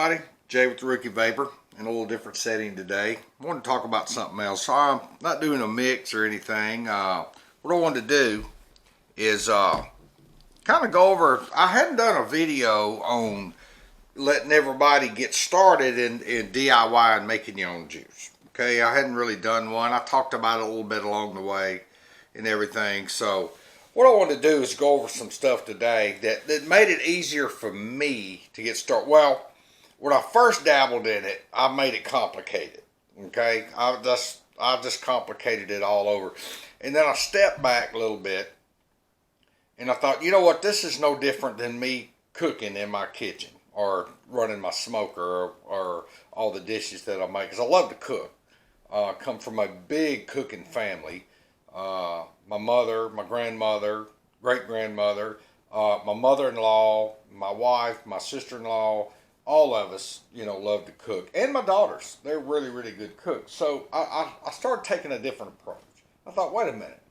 everybody, Jay with the Rookie Vapor in a little different setting today. I want to talk about something else. I'm not doing a mix or anything. What I wanted to do is kind of go over, I hadn't done a video on letting everybody get started in DIY and making your own juice. Okay, I hadn't really done one. I talked about it a little bit along the way and everything. So what I want to do is go over some stuff today that made it easier for me to get started. Well, when I first dabbled in it, I made it complicated. Okay, I just complicated it all over, and then I stepped back a little bit, and I thought, you know what, this is no different than me cooking in my kitchen or running my smoker or all the dishes that I make, because I love to cook. I come from a big cooking family. My mother, my grandmother, great-grandmother, my mother-in-law, my wife, my sister-in-law, all of us, love to cook. And my daughters, they're really, really good cooks. So I started taking a different approach. I thought, wait a minute,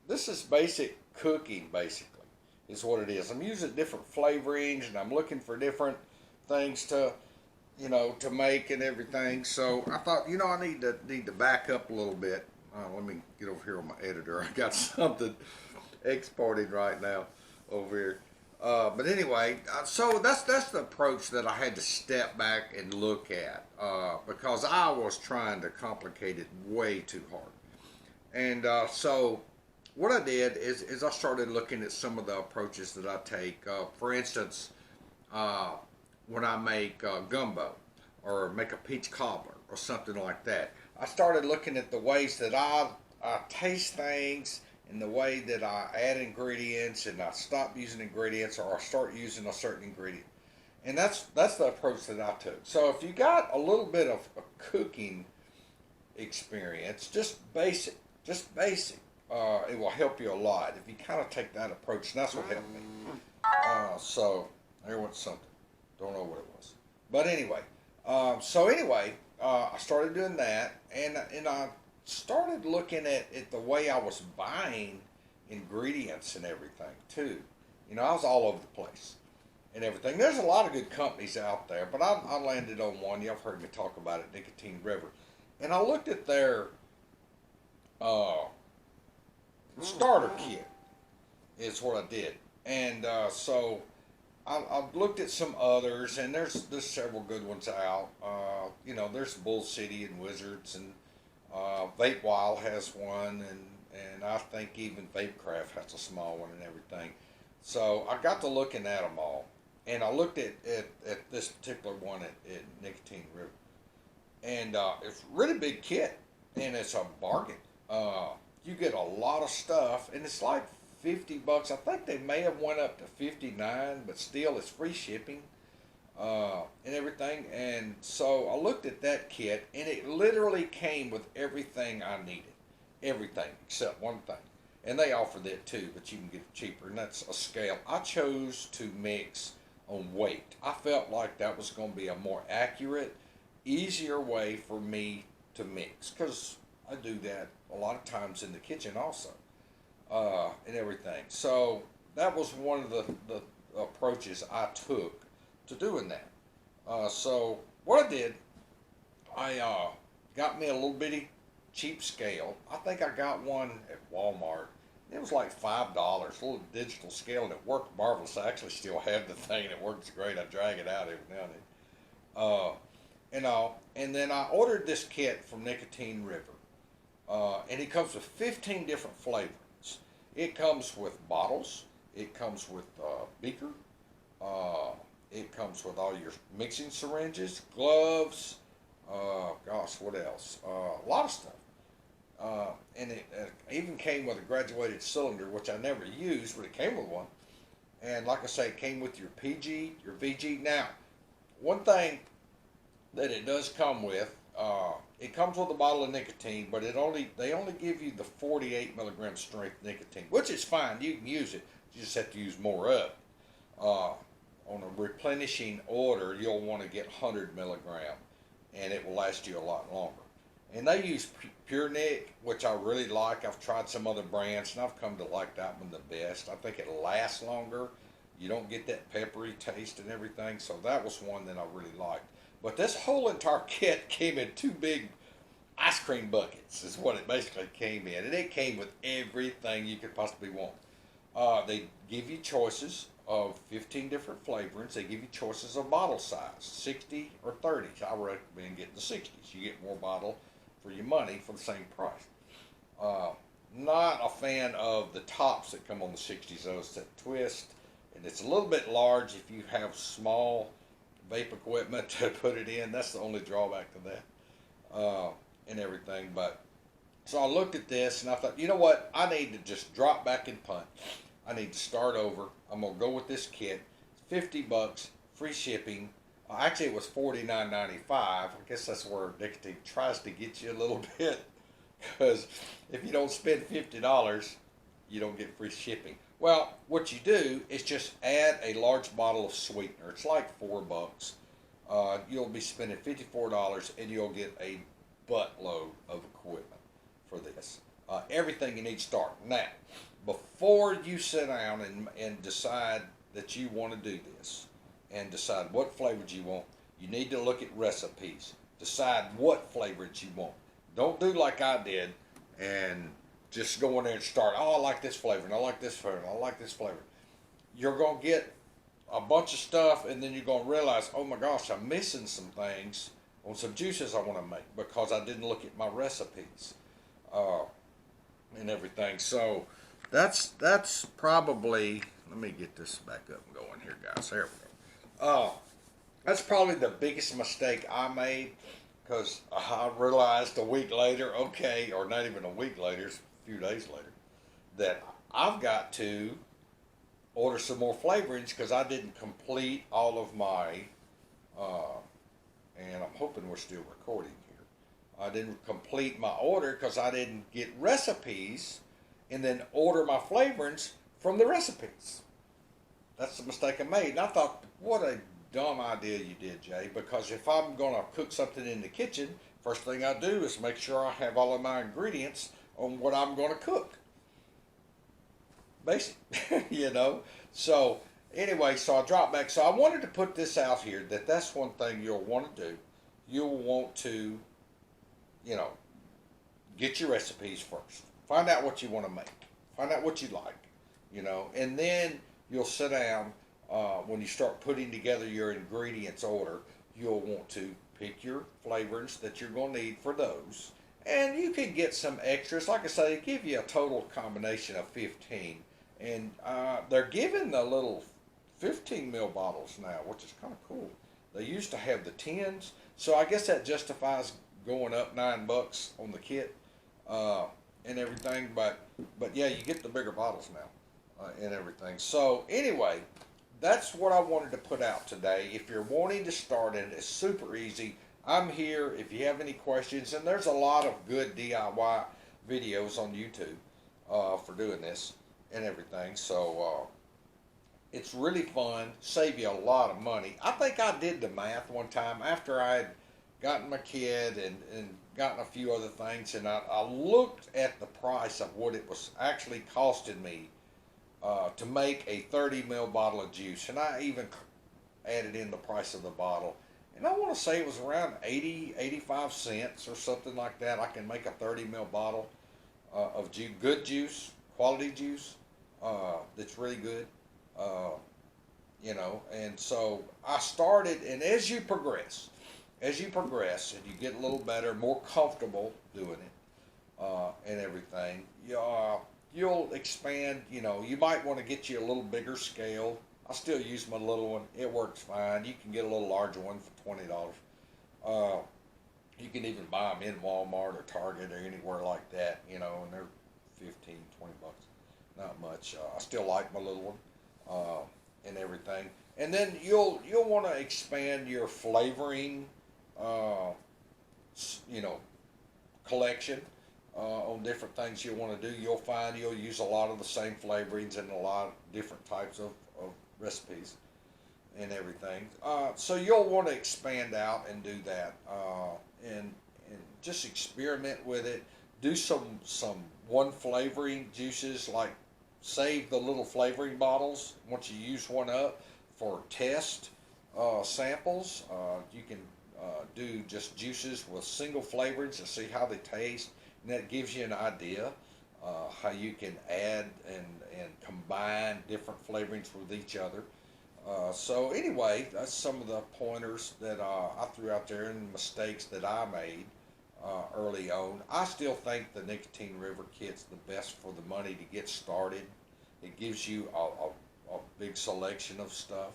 this is basic cooking, basically, is what it is. I'm using different flavorings, and I'm looking for different things to make and everything. So I thought, I need to back up a little bit. Let me get over here on my editor. I got something exporting right now over here. But anyway, so that's the approach that I had to step back and look at because I was trying to complicate it way too hard. And so what I did is I started looking at some of the approaches that I take. For instance, when I make gumbo or make a peach cobbler or something like that, I started looking at the ways that I taste things and the way that I add ingredients, and I stop using ingredients or I start using a certain ingredient. And that's the approach that I took. So if you got a little bit of a cooking experience, just basic, it will help you a lot if you kind of take that approach. And that's what helped me. So there went something. Don't know what it was. But anyway, I started doing that, and I started looking at the way I was buying ingredients and everything too. I was all over the place and everything. There's a lot of good companies out there, but I landed on one. Y'all have heard me talk about it, Nicotine River. And I looked at their starter kit is what I did. And so I've looked at some others, and there's several good ones out. There's Bull City and Wizards, and Vape Wild has one, and I think even Vapecraft has a small one and everything. So I got to looking at them all, and I looked at this particular one at Nicotine River, and it's a really big kit, and it's a bargain. You get a lot of stuff, and it's like $50. I think they may have went up to 59, but still it's free shipping and everything. And so I looked at that kit, and it literally came with everything I needed, everything except one thing. And they offered that too, but you can get it cheaper, and that's a scale. I chose to mix on weight. I felt like that was going to be a more accurate, easier way for me to mix, because I do that a lot of times in the kitchen also. And everything. So that was one of the approaches I took to doing that. So what I did, I got me a little bitty cheap scale. I think I got one at Walmart. It was like $5, a little digital scale, and it worked marvelous. I actually still have the thing, and it works great. I drag it out every now and then. And then I ordered this kit from Nicotine River. And it comes with 15 different flavors. It comes with bottles. It comes with beaker. It comes with all your mixing syringes, gloves. What else? A lot of stuff. And it even came with a graduated cylinder, which I never used, but it came with one. And like I say, it came with your PG, your VG. Now, one thing that it does come with, it comes with a bottle of nicotine, but they only give you the 48 milligram strength nicotine, which is fine. You can use it. You just have to use more of it. On a replenishing order, you'll want to get 100 milligram, and it will last you a lot longer. And they use Pure Nic, which I really like. I've tried some other brands, and I've come to like that one the best. I think it lasts longer, You don't get that peppery taste and everything. So that was one that I really liked. But this whole entire kit came in two big ice cream buckets, is what it basically came in. And it came with everything you could possibly want. They give you choices of 15 different flavorings. They give you choices of bottle size, 60 or 30. I recommend getting the 60s. You get more bottle for your money for the same price. Not a fan of the tops that come on the 60s, though. It's that twist, and it's a little bit large if you have small vape equipment to put it in. That's the only drawback to that, and everything. But so I looked at this and I thought, you know what? I need to just drop back and punt. I need to start over. I'm gonna go with this kit. $50, free shipping. Actually, it was $49.95. I guess that's where Nicotine tries to get you a little bit, because if you don't spend $50, you don't get free shipping. Well, what you do is just add a large bottle of sweetener. It's like $4. You'll be spending $54, and you'll get a buttload of equipment for this. Everything you need to start. Now, before you sit down and decide that you want to do this and decide what flavors you want, you need to look at recipes. Decide what flavors you want. Don't do like I did and just go in there and start, oh, I like this flavor, and I like this flavor, and I like this flavor. You're going to get a bunch of stuff, and then you're going to realize, oh my gosh, I'm missing some things on some juices I want to make because I didn't look at my recipes and everything. So that's probably, let me get this back up and going here, guys. There we go. That's probably the biggest mistake I made, because I realized a week later, okay, or not even a week later, a few days later, that I've got to order some more flavorings because I didn't complete all of my, and I'm hoping we're still recording here. I didn't complete my order because I didn't get recipes and then order my flavorings from the recipes. That's the mistake I made. And I thought, what a dumb idea you did, Jay, because if I'm going to cook something in the kitchen, first thing I do is make sure I have all of my ingredients on what I'm going to cook. Basic, you know. So anyway, so I dropped back. So I wanted to put this out here, that's one thing you'll want to do. You'll want to, you know, get your recipes first. Find out what you want to make. Find out what you like, you know, and then you'll sit down. When you start putting together your ingredients order, you'll want to pick your flavors that you're going to need for those. And you can get some extras. Like I say, they give you a total combination of 15. And they're giving the little 15 ml bottles now, which is kind of cool. They used to have the 10s. So I guess that justifies going up $9 on the kit and everything. But yeah, you get the bigger bottles now and everything. So anyway, that's what I wanted to put out today. If you're wanting to start it, it's super easy. I'm here if you have any questions, and there's a lot of good DIY videos on YouTube for doing this and everything. So it's really fun, save you a lot of money. I think I did the math one time after I had gotten my kid and gotten a few other things, and I looked at the price of what it was actually costing me to make a 30 ml bottle of juice, and I even added in the price of the bottle, and I want to say it was around 85 cents or something like that. I can make a 30 ml bottle of juice, good juice, quality juice, that's really good, you know. And so I started, and as you progress and you get a little better, more comfortable doing it and everything, you'll expand. You know, you might want to get you a little bigger scale. I still use my little one. It works fine. You can get a little larger one for $20. You can even buy them in Walmart or Target or anywhere like that, you know, and they're 15, 20 bucks. Not much. I still like my little one and everything. And then you'll want to expand your flavoring, you know, collection. On different things you want to do. You'll find you'll use a lot of the same flavorings and a lot of different types of recipes and everything. So you'll want to expand out and do that and just experiment with it. Do some one flavoring juices, like save the little flavoring bottles once you use one up for test samples. You can do just juices with single flavorings to see how they taste, and that gives you an idea how you can add and combine different flavorings with each other. So anyway, that's some of the pointers that I threw out there and mistakes that I made early on. I still think the Nicotine River kit's the best for the money to get started. It gives you a big selection of stuff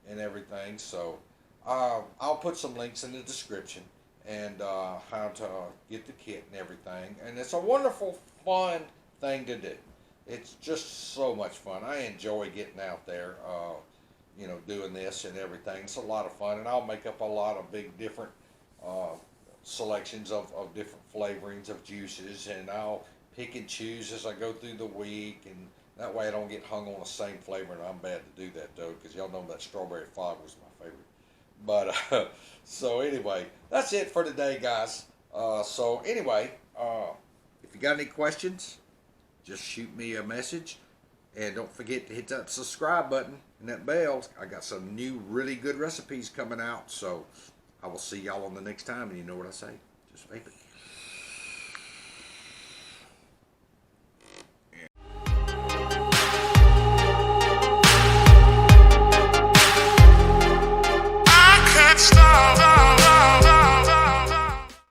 and everything. So I'll put some links in the description and how to get the kit and everything. And it's a wonderful, fun thing to do. It's just so much fun. I enjoy getting out there, doing this and everything. It's a lot of fun, and I'll make up a lot of big different selections of different flavorings of juices, and I'll pick and choose as I go through the week, and that way I don't get hung on the same flavor. And I'm bad to do that though, because y'all know that strawberry fog was my favorite. But so anyway, that's it for today, guys. So anyway, if you got any questions, just shoot me a message, and don't forget to hit that subscribe button and that bell. I got some new really good recipes coming out, so I will see y'all on the next time. And you know what I say, just vape it.